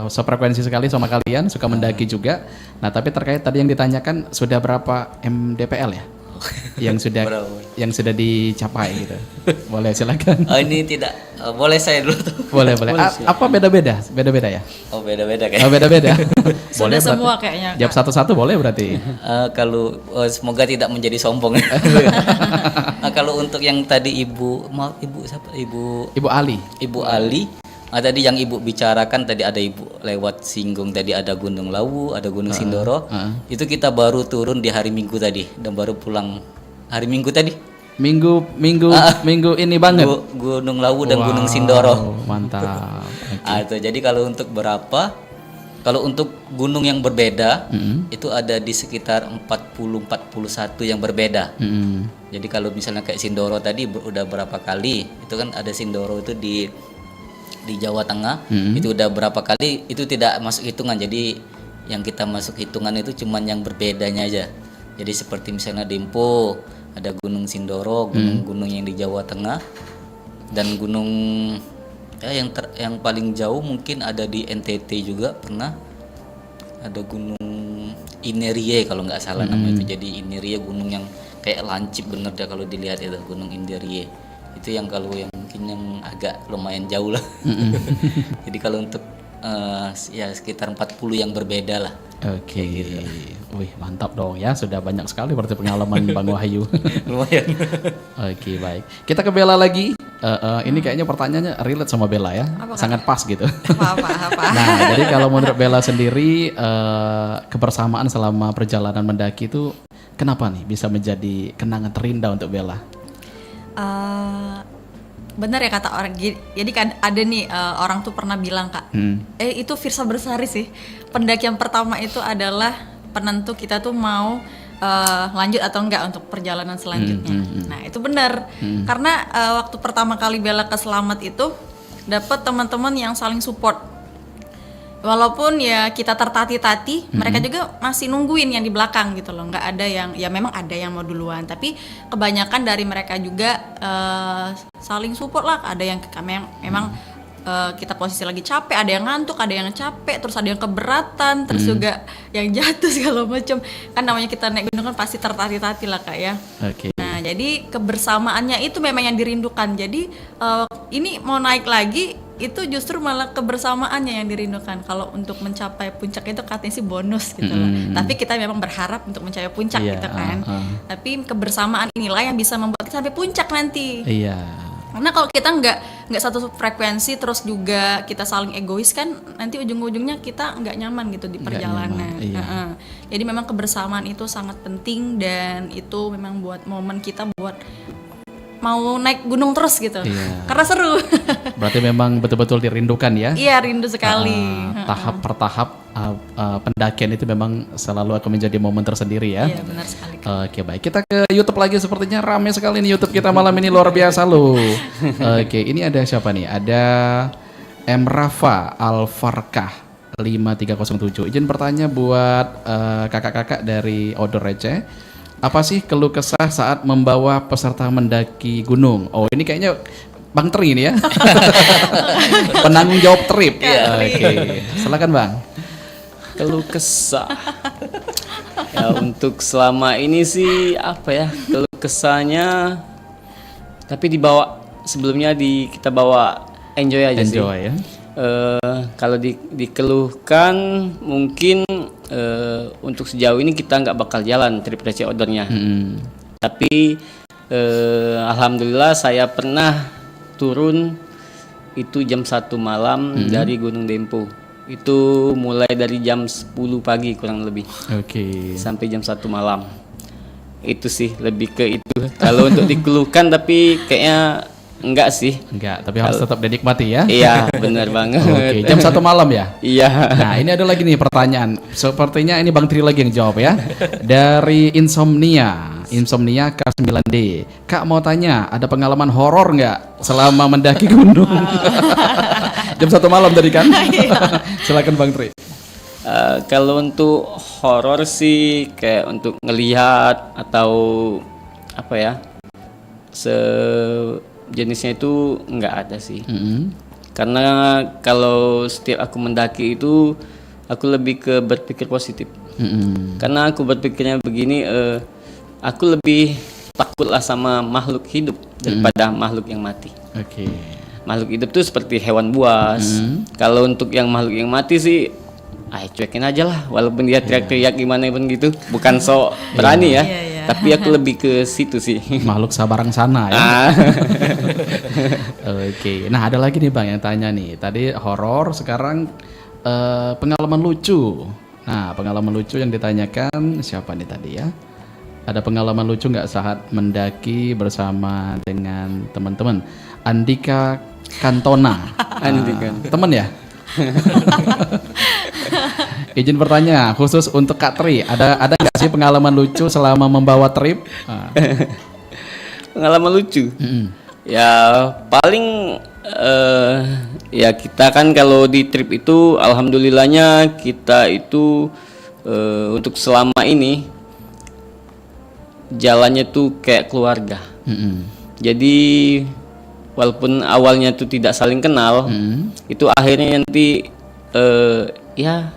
sefrekuensi sekali sama kalian, suka mendaki juga. Nah, tapi terkait tadi yang ditanyakan sudah berapa MDPL ya? yang sudah dicapai gitu. Boleh silakan. Oh, ini tidak boleh saya dulu tuh. Boleh. Apa beda-beda? Beda-beda ya? Oh, beda-beda kayaknya. Oh, beda-beda. Boleh semua kayaknya. Jawab satu-satu boleh berarti. Kalau semoga tidak menjadi sombong. Kalau untuk yang tadi Ibu siapa? Ibu Ali. Tadi yang Ibu bicarakan tadi ada Ibu lewat singgung tadi ada Gunung Lawu, ada Gunung Sindoro. Itu kita baru turun di hari Minggu tadi dan baru pulang hari Minggu tadi. Minggu ini banget. Gunung Lawu dan Gunung Sindoro. Mantap. Okay. Jadi kalau untuk gunung yang berbeda itu ada di sekitar 40-41 yang berbeda. Jadi kalau misalnya kayak Sindoro tadi udah berapa kali, itu kan ada Sindoro itu di Jawa Tengah, itu udah berapa kali, itu tidak masuk hitungan. Jadi yang kita masuk hitungan itu cuman yang berbedanya aja. Jadi seperti misalnya Dempo, ada Gunung Sindoro, gunung-gunung yang di Jawa Tengah, dan gunung yang paling jauh mungkin ada di NTT juga pernah, ada Gunung Inerie kalau nggak salah namanya itu. Jadi Inerie gunung yang kayak lancip bener deh kalau dilihat itu Gunung Inerie. Itu yang kalau yang mungkin yang agak lumayan jauh lah. Jadi kalau untuk ya sekitar 40 yang berbeda lah. Oke. Wih, mantap dong ya, sudah banyak sekali berarti pengalaman Bang Wahyu. Lumayan. Oke, baik. Kita ke Bella lagi. Ini kayaknya pertanyaannya relate sama Bella ya. Sangat pas gitu. Apa? Nah, jadi kalau menurut Bella sendiri kebersamaan selama perjalanan mendaki itu kenapa nih bisa menjadi kenangan terindah untuk Bella? Benar ya kata orang. Jadi kan ada nih orang tuh pernah bilang Kak, itu Firsa Bersari sih. Pendakian pertama itu adalah penentu kita tuh mau lanjut atau enggak untuk perjalanan selanjutnya. Nah itu benar karena waktu pertama kali Bella ke Slamet itu dapat teman-teman yang saling support. Walaupun ya kita tertati-tati, mereka juga masih nungguin yang di belakang gitu loh. Nggak ada yang, ya memang ada yang mau duluan, tapi kebanyakan dari mereka juga saling support lah. Ada yang memang kita posisi lagi capek, ada yang ngantuk, ada yang capek, terus ada yang keberatan, terus juga yang jatuh segala macam. Kan namanya kita naik gunung kan pasti tertati-tati lah Kak ya. Okay. Nah jadi kebersamaannya itu memang yang dirindukan. Jadi ini mau naik lagi, itu justru malah kebersamaannya yang dirindukan. Kalau untuk mencapai puncak itu katanya sih bonus gitu loh. Tapi kita memang berharap untuk mencapai puncak gitu kan. Tapi kebersamaan inilah yang bisa membuat kita sampai puncak nanti. Karena kalau kita nggak satu frekuensi, terus juga kita saling egois kan, nanti ujung-ujungnya kita nggak nyaman gitu di perjalanan. Jadi memang kebersamaan itu sangat penting, dan itu memang buat momen kita buat mau naik gunung terus gitu, karena seru. Berarti memang betul-betul dirindukan ya? Iya, rindu sekali. Tahap per tahap pendakian itu memang selalu akan menjadi momen tersendiri ya? Iya, benar sekali. Oke, baik. Kita ke YouTube lagi, sepertinya ramai sekali nih YouTube kita malam ini, luar biasa loh. Oke, ini ada siapa nih? Ada M. Rafa Alfarkah 5307. Izin bertanya buat kakak-kakak dari Odor Receh. Apa sih keluh kesah saat membawa peserta mendaki gunung? Oh, ini kayaknya Bang Tri ini ya. Penanggung jawab trip. Kak Tri. Oke, silakan Bang. Keluh kesah. Ya untuk selama ini sih apa ya, keluh kesahnya, tapi sebelumnya kita bawa enjoy aja sih. Enjoy ya. Kalau dikeluhkan mungkin untuk sejauh ini kita nggak bakal jalan trip RC Outdoor-nya. Tapi alhamdulillah saya pernah turun itu jam 1 malam dari Gunung Dempo. Itu mulai dari jam 10 pagi kurang lebih. Oke. Sampai jam 1 malam. Itu sih lebih ke itu. Kalau untuk dikeluhkan tapi kayaknya enggak sih. Enggak, tapi harus tetap dinikmati ya. Iya, benar banget. Oke, jam 1 malam ya? Iya. Nah, ini ada lagi nih pertanyaan. Sepertinya ini Bang Tri lagi yang jawab ya. Dari Insomnia K9D. Kak mau tanya, ada pengalaman horor nggak selama mendaki gunung? Jam 1 malam tadi kan? Silakan Bang Tri. Kalau untuk horor sih kayak untuk ngelihat atau apa ya, sejenisnya itu nggak ada sih. Karena kalau setiap aku mendaki itu aku lebih ke berpikir positif. Karena aku berpikirnya begini, aku lebih takutlah sama makhluk hidup daripada makhluk yang mati. Oke. Makhluk hidup tuh seperti hewan buas. Kalau untuk yang makhluk yang mati sih, cuekin aja lah, walaupun dia teriak-teriak gimana pun gitu, bukan sok berani ya. Tapi aku lebih ke situ sih. Makhluk sabarang sana ya. Oke. Nah, ada lagi nih Bang yang tanya nih. Tadi horor, sekarang pengalaman lucu. Nah, pengalaman lucu yang ditanyakan siapa nih tadi ya? Ada pengalaman lucu nggak saat mendaki bersama dengan teman-teman? Andika Kantona. Andika. Temen ya? Izin bertanya, khusus untuk Kak Tri, ada nggak sih pengalaman lucu selama membawa trip? Pengalaman lucu? Ya paling ya kita kan kalau di trip itu alhamdulillahnya kita itu untuk selama ini jalannya tuh kayak keluarga. Jadi walaupun awalnya tuh tidak saling kenal, itu akhirnya nanti ya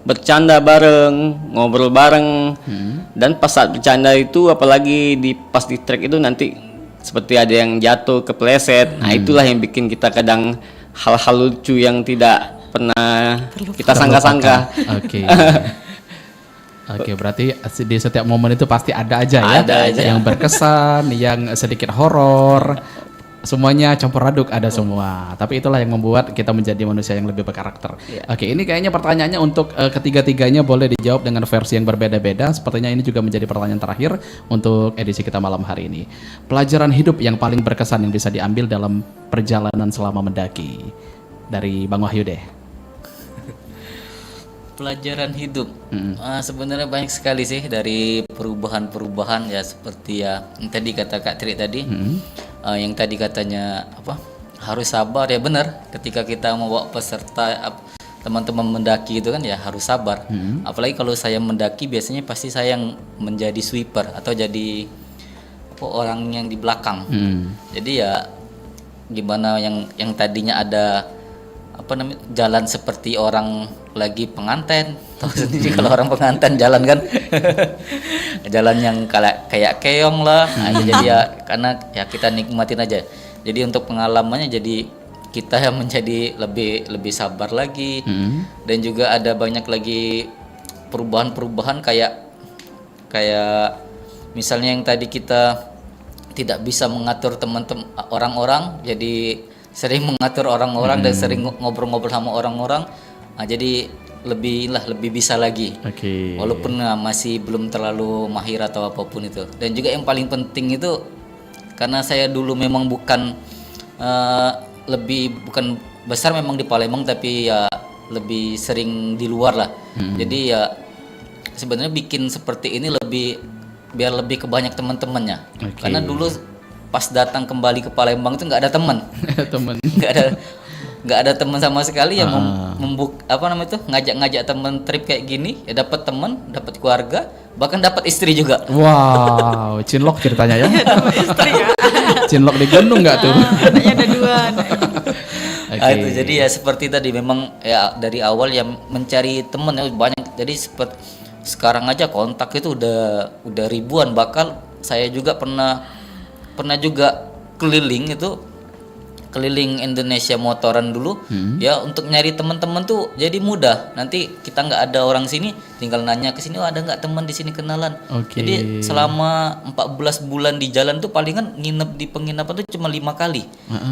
bercanda bareng, ngobrol bareng, dan pas saat bercanda itu apalagi pas di trek itu nanti seperti ada yang jatuh kepleset. Nah itulah yang bikin kita kadang hal-hal lucu yang tidak pernah kita sangka-sangka. Oke. Oke, berarti di setiap momen itu pasti ada aja ya, yang berkesan, yang sedikit horor. Semuanya campur aduk ada semua. Tapi itulah yang membuat kita menjadi manusia yang lebih berkarakter. Oke, ini kayaknya pertanyaannya untuk ketiga-tiganya boleh dijawab dengan versi yang berbeda-beda. Sepertinya ini juga menjadi pertanyaan terakhir untuk edisi kita malam hari ini. Pelajaran hidup yang paling berkesan yang bisa diambil dalam perjalanan selama mendaki. Dari Bang Wahyu deh. Pelajaran hidup sebenarnya banyak sekali sih, dari perubahan-perubahan ya, seperti ya yang tadi kata Kak Tri tadi, yang tadi katanya apa, harus sabar ya, benar. Ketika kita membawa peserta teman-teman mendaki itu kan ya harus sabar. Apalagi kalau saya mendaki biasanya pasti saya yang menjadi sweeper atau jadi orang yang di belakang. Jadi ya gimana yang tadinya ada jalan seperti orang lagi penganten, tahu sendiri kalau orang penganten jalan kan jalan yang kayak keong lah. Jadi ya karena ya kita nikmatin aja. Jadi untuk pengalamannya jadi kita yang menjadi lebih sabar lagi. Dan juga ada banyak lagi perubahan-perubahan kayak misalnya yang tadi kita tidak bisa mengatur teman-teman orang-orang, jadi sering mengatur orang-orang dan sering ngobrol-ngobrol sama orang-orang. Jadi lebih bisa lagi. Walaupun masih belum terlalu mahir atau apapun itu. Dan juga yang paling penting itu karena saya dulu memang bukan besar memang di Palembang, tapi ya lebih sering di luar lah. Jadi ya sebenarnya bikin seperti ini biar lebih ke banyak teman-temannya. Karena dulu pas datang kembali ke Palembang itu nggak ada teman. Nggak ada. nggak ada teman sama sekali ya ngajak-ngajak teman trip kayak gini ya dapat teman, dapat keluarga, bahkan dapat istri juga. Wow, cinlok ceritanya ya. Dapat istri ya. Cinlok di gunung nggak tuh? Anaknya ada 2. Itu jadi ya seperti tadi memang ya dari awal ya mencari teman ya banyak. Jadi sekarang aja kontak itu udah ribuan, bakal saya juga pernah juga keliling Indonesia motoran dulu ya untuk nyari teman-teman tuh jadi mudah. Nanti kita nggak ada orang sini tinggal nanya ke sini, ada nggak teman di sini kenalan. Jadi selama 14 bulan di jalan tuh palingan nginep di penginapan tuh cuma 5 kali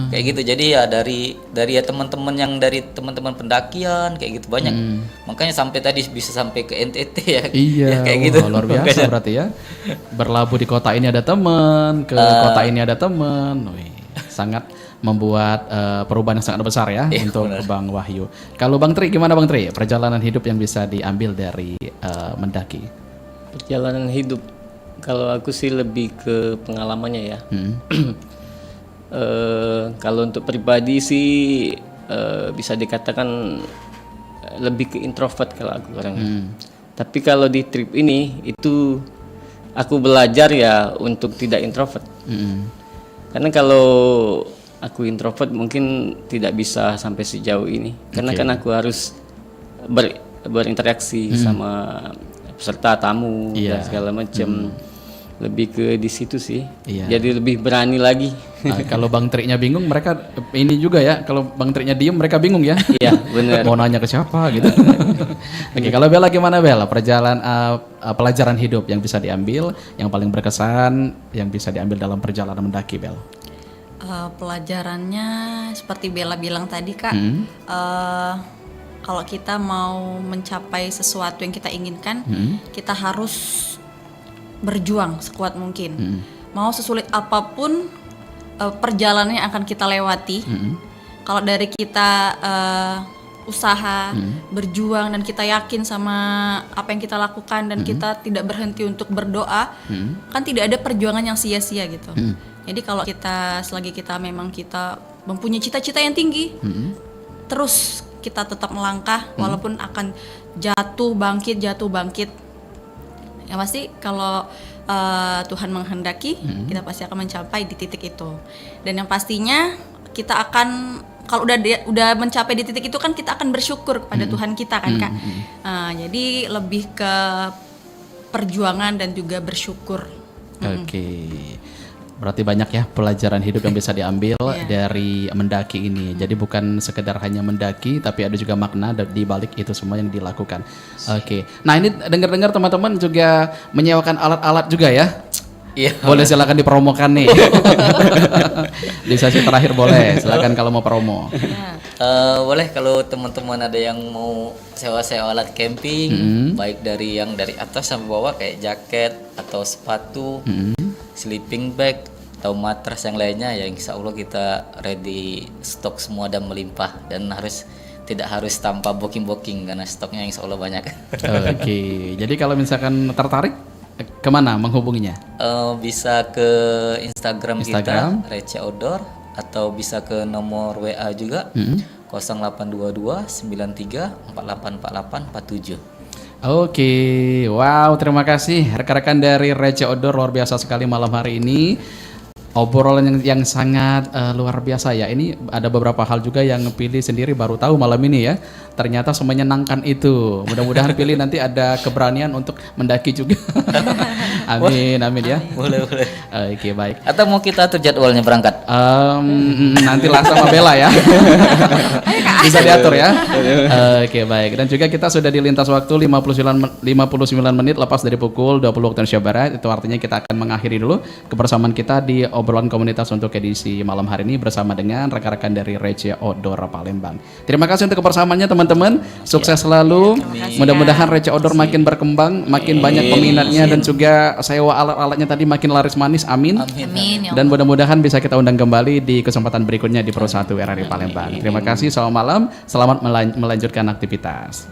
kayak gitu. Jadi ya dari ya teman-teman yang dari teman-teman pendakian kayak gitu banyak. Makanya sampai tadi bisa sampai ke NTT ya. Iya, ya, kayak gitu. Luar biasa berarti ya. Berlabuh di kota ini ada teman, ke kota ini ada teman. Sangat membuat perubahan yang sangat besar ya untuk Bang Wahyu. Kalau Bang Tri gimana Bang Tri? Perjalanan hidup yang bisa diambil dari mendaki. Perjalanan hidup, kalau aku sih lebih ke pengalamannya ya. Kalau untuk pribadi sih bisa dikatakan lebih ke introvert kalau aku orangnya. Tapi kalau di trip ini itu aku belajar ya untuk tidak introvert. Karena kalau aku introvert mungkin tidak bisa sampai sejauh ini. Karena kan aku harus berinteraksi sama peserta tamu dan segala macam. Lebih ke di situ sih. Jadi lebih berani lagi. Kalau Bang Tri-nya bingung, mereka ini juga ya. Kalau Bang Tri-nya diem, mereka bingung ya. Iya, benar. Mau nanya ke siapa gitu. Oke, kalau Bella gimana Bella? Pelajaran hidup yang bisa diambil, yang paling berkesan, yang bisa diambil dalam perjalanan mendaki, Bel? Pelajarannya seperti Bella bilang tadi Kak, kalau kita mau mencapai sesuatu yang kita inginkan, kita harus berjuang sekuat mungkin. Mau sesulit apapun perjalanan yang akan kita lewati, kalau dari kita usaha, berjuang dan kita yakin sama apa yang kita lakukan dan kita tidak berhenti untuk berdoa, kan tidak ada perjuangan yang sia-sia gitu. Jadi kalau selagi kita memang kita mempunyai cita-cita yang tinggi, terus kita tetap melangkah walaupun akan jatuh bangkit, yang pasti kalau Tuhan menghendaki, kita pasti akan mencapai di titik itu. Dan yang pastinya kita akan, kalau udah mencapai di titik itu kan kita akan bersyukur kepada Tuhan kita kan Kak. Jadi lebih ke perjuangan dan juga bersyukur. Oke. Berarti banyak ya pelajaran hidup yang bisa diambil dari mendaki ini. Jadi bukan sekedar hanya mendaki, tapi ada juga makna di balik itu semua yang dilakukan. Oke. Nah ini dengar-dengar teman-teman juga menyewakan alat-alat juga ya? Iya. Boleh silakan dipromokan nih. Di sesi terakhir boleh. Silakan kalau mau promo. Boleh kalau teman-teman ada yang mau sewa-sewa alat camping, baik dari atas sampai bawah kayak jaket atau sepatu, sleeping bag atau matras yang lainnya ya, insya Allah kita ready, stok semua dan melimpah dan tidak harus tanpa booking karena stoknya insya Allah banyak. Oke. Jadi kalau misalkan tertarik kemana menghubunginya? Bisa ke Instagram kita Rece Outdoor atau bisa ke nomor WA juga 0822 93 4848 47. Oke, wow, terima kasih rekan-rekan dari Rece Outdoor, luar biasa sekali malam hari ini. Obrolan yang sangat luar biasa ya. Ini ada beberapa hal juga yang pilih sendiri baru tahu malam ini ya. Ternyata semenyenangkan itu. Mudah-mudahan pilih nanti ada keberanian untuk mendaki juga. Amin ya. Boleh. Oke, baik. Atau mau kita atur jadwalnya berangkat? Nantilah sama Bella ya. Bisa diatur ya. Oke, baik. Dan juga kita sudah di lintas waktu 59 menit lepas dari pukul 20 waktu Indonesia Barat. Itu artinya kita akan mengakhiri dulu kebersamaan kita di obrolan komunitas untuk edisi malam hari ini bersama dengan rekan-rekan dari Rece Outdoor Palembang. Terima kasih untuk kebersamaannya teman-teman. Sukses selalu. Mudah-mudahan Rece Outdoor makin berkembang, makin banyak peminatnya dan juga sewa alat-alatnya tadi makin laris manis. Amin. Dan mudah-mudahan bisa kita undang kembali di kesempatan berikutnya di Pro 1 RRI Palembang. Terima kasih. Selamat malam. Selamat melanjutkan aktivitas.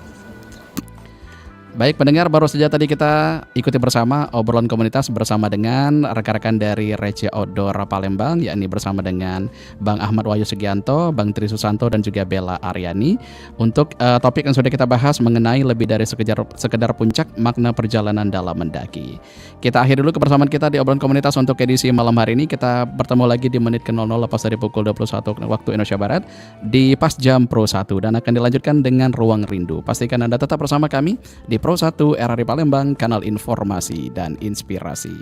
Baik pendengar, baru saja tadi kita ikuti bersama obrolan komunitas bersama dengan rekan-rekan dari Rece Outdoor Palembang, yakni bersama dengan Bang Ahmad Wahyu Sugianto, Bang Tri Susanto dan juga Bella Aryani. Untuk topik yang sudah kita bahas mengenai lebih dari sekedar puncak, makna perjalanan dalam mendaki. Kita akhiri dulu kebersamaan kita di obrolan komunitas untuk edisi malam hari ini. Kita bertemu lagi di menit ke 00 lepas dari pukul 21 waktu Indonesia Barat di Pas Jam Pro 1 dan akan dilanjutkan dengan Ruang Rindu. Pastikan Anda tetap bersama kami di Pro 1 RRI Palembang, kanal informasi dan inspirasi.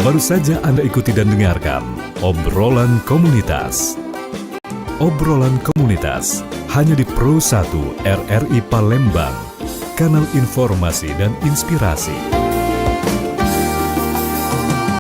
Baru saja Anda ikuti dan dengarkan obrolan komunitas. Obrolan komunitas hanya di Pro 1 RRI Palembang, kanal informasi dan inspirasi.